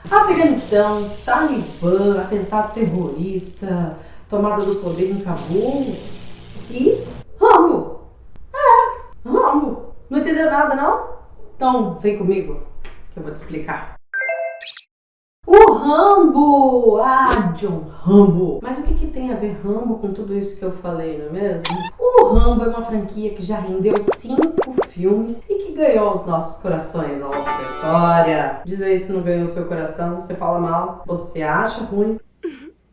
Afeganistão, Talibã, atentado terrorista, tomada do poder em Cabul e Rambo. Rambo. Não entendeu nada, não? Então vem comigo que eu vou te explicar. O Rambo! Ah, John Rambo! Mas o que tem a ver Rambo com tudo isso que eu falei, não é mesmo? O Rambo é uma franquia que já rendeu 5 filmes e que ganhou os nossos corações ao longo da história. Diz aí se não ganhou o seu coração, você fala mal, você acha ruim.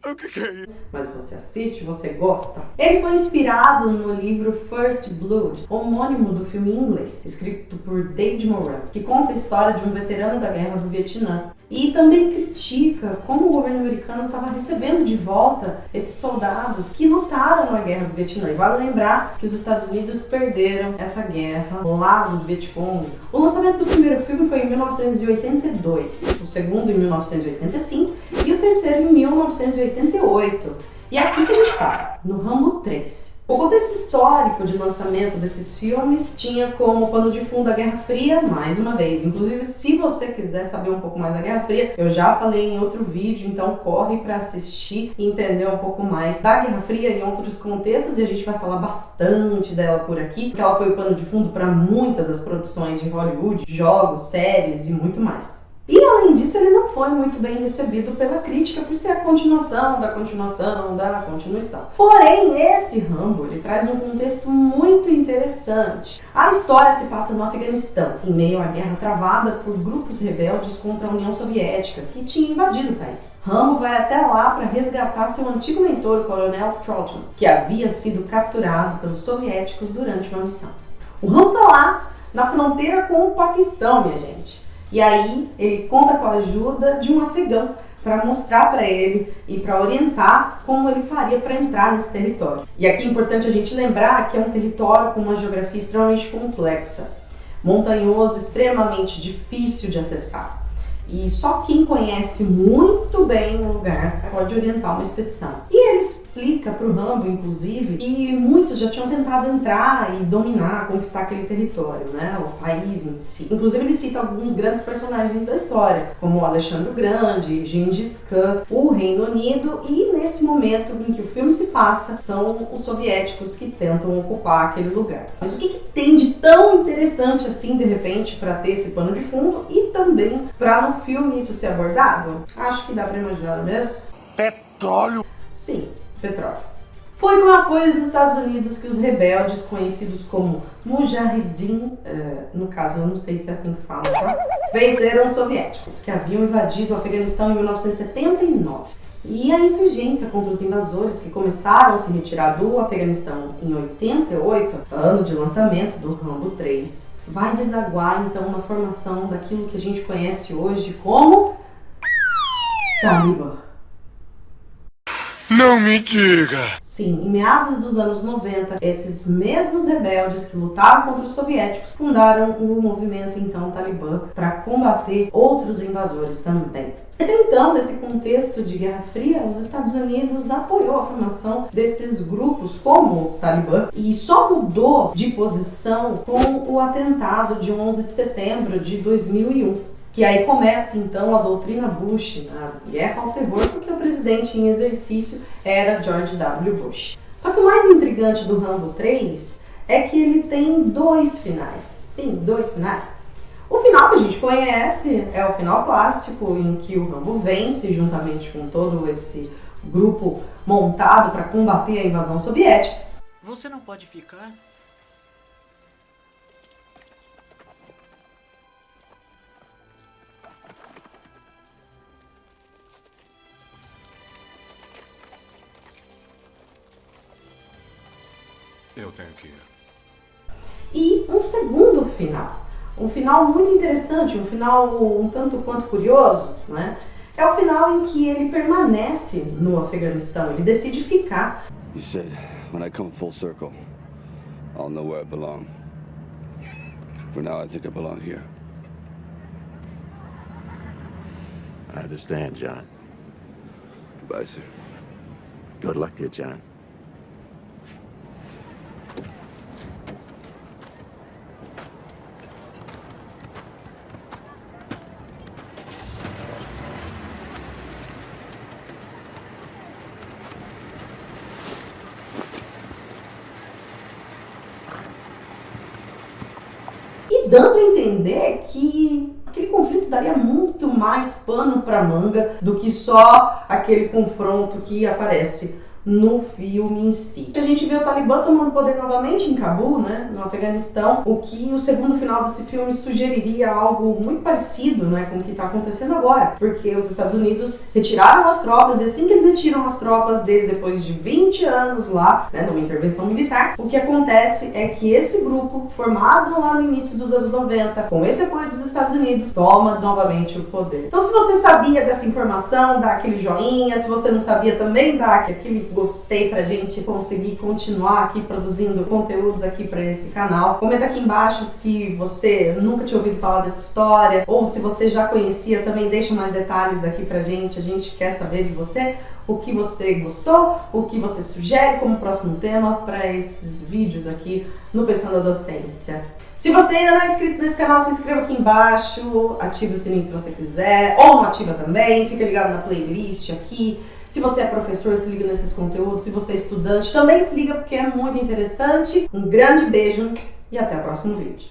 O que é isso? Mas você assiste, você gosta. Ele foi inspirado no livro First Blood, homônimo do filme em inglês, escrito por David Moran, que conta a história de um veterano da guerra do Vietnã. E também critica como o governo americano estava recebendo de volta esses soldados que lutaram na guerra do Vietnã. E vale lembrar que os Estados Unidos perderam essa guerra lá dos Vietcongs. O lançamento do primeiro filme foi em 1982, o segundo em 1985 e o terceiro em 1988. E é aqui que a gente para, no Rambo 3. O contexto histórico de lançamento desses filmes tinha como pano de fundo a Guerra Fria, mais uma vez. Inclusive, se você quiser saber um pouco mais da Guerra Fria, eu já falei em outro vídeo, então corre para assistir e entender um pouco mais da Guerra Fria em outros contextos, e a gente vai falar bastante dela por aqui, porque ela foi o pano de fundo para muitas das produções de Hollywood, jogos, séries e muito mais. E além disso, ele não foi muito bem recebido pela crítica por ser a continuação da continuação da continuação. Porém, esse Rambo, ele traz um contexto muito interessante. A história se passa no Afeganistão, em meio à guerra travada por grupos rebeldes contra a União Soviética, que tinha invadido o país. Rambo vai até lá para resgatar seu antigo mentor, o Coronel Troutman, que havia sido capturado pelos soviéticos durante uma missão. O Rambo tá lá, na fronteira com o Paquistão, minha gente. E aí ele conta com a ajuda de um afegão para mostrar para ele e para orientar como ele faria para entrar nesse território. E aqui é importante a gente lembrar que é um território com uma geografia extremamente complexa, montanhoso, extremamente difícil de acessar. E só quem conhece muito bem o lugar pode orientar uma expedição. E ele explica para o Rambo, inclusive, que muitos já tinham tentado entrar e dominar, conquistar aquele território, né? O país em si. Inclusive ele cita alguns grandes personagens da história, como o Alexandre o Grande, Gengis Khan, o Reino Unido, e nesse momento em que o filme se passa, são os soviéticos que tentam ocupar aquele lugar. Mas o que tem de tão interessante assim, de repente, para ter esse pano de fundo e também para no filme isso ser abordado? Acho que dá para imaginar, não é mesmo? Petróleo? Sim, petróleo. Foi com o apoio dos Estados Unidos que os rebeldes, conhecidos como Mujahideen, no caso eu não sei se é assim que fala, tá? Venceram os soviéticos, que haviam invadido o Afeganistão em 1979. E a insurgência contra os invasores, que começaram a se retirar do Afeganistão em 88, ano de lançamento do Rambo 3, vai desaguar então na formação daquilo que a gente conhece hoje como Talibã. Não me diga! Sim, em meados dos anos 90, esses mesmos rebeldes que lutaram contra os soviéticos fundaram o movimento então Talibã para combater outros invasores também. Até então, nesse contexto de Guerra Fria, os Estados Unidos apoiou a formação desses grupos como o Talibã e só mudou de posição com o atentado de 11 de setembro de 2001. Que aí começa então a doutrina Bush, a guerra ao terror, porque o presidente em exercício era George W. Bush. Só que o mais intrigante do Rambo 3 é que ele tem 2 finais. Sim, 2 finais. O final que a gente conhece é o final clássico, em que o Rambo vence juntamente com todo esse grupo montado para combater a invasão soviética. Você não pode ficar? Eu tenho que ir. E um segundo final, um final muito interessante, um final um tanto quanto curioso, né? É o final em que ele permanece no Afeganistão, ele decide ficar. You said, when I come full circle, I'll know where I belong. For now, I think I belong here. I understand, John. Goodbye, sir. Good luck to you, John. dando a entender que aquele conflito daria muito mais pano para manga do que só aquele confronto que aparece no filme em si. A gente vê o Talibã tomando poder novamente em Cabul, né, no Afeganistão, o que o segundo final desse filme sugeriria algo muito parecido, né, com o que está acontecendo agora, porque os Estados Unidos retiraram as tropas, e assim que eles retiram as tropas dele, depois de 20 anos lá, né, numa intervenção militar, o que acontece é que esse grupo, formado lá no início dos anos 90, com esse apoio dos Estados Unidos, toma novamente o poder. Então, se você sabia dessa informação, dá aquele joinha, se você não sabia também, dá aquele gostei pra gente conseguir continuar aqui produzindo conteúdos aqui pra esse canal. Comenta aqui embaixo se você nunca tinha ouvido falar dessa história, ou se você já conhecia, também deixa mais detalhes aqui pra gente. A gente quer saber de você o que você gostou, o que você sugere como próximo tema para esses vídeos aqui no Pensando a Docência. Se você ainda não é inscrito nesse canal, se inscreva aqui embaixo, ative o sininho se você quiser, ou não ativa também, fica ligado na playlist aqui. Se você é professor, se liga nesses conteúdos. Se você é estudante, também se liga porque é muito interessante. Um grande beijo e até o próximo vídeo.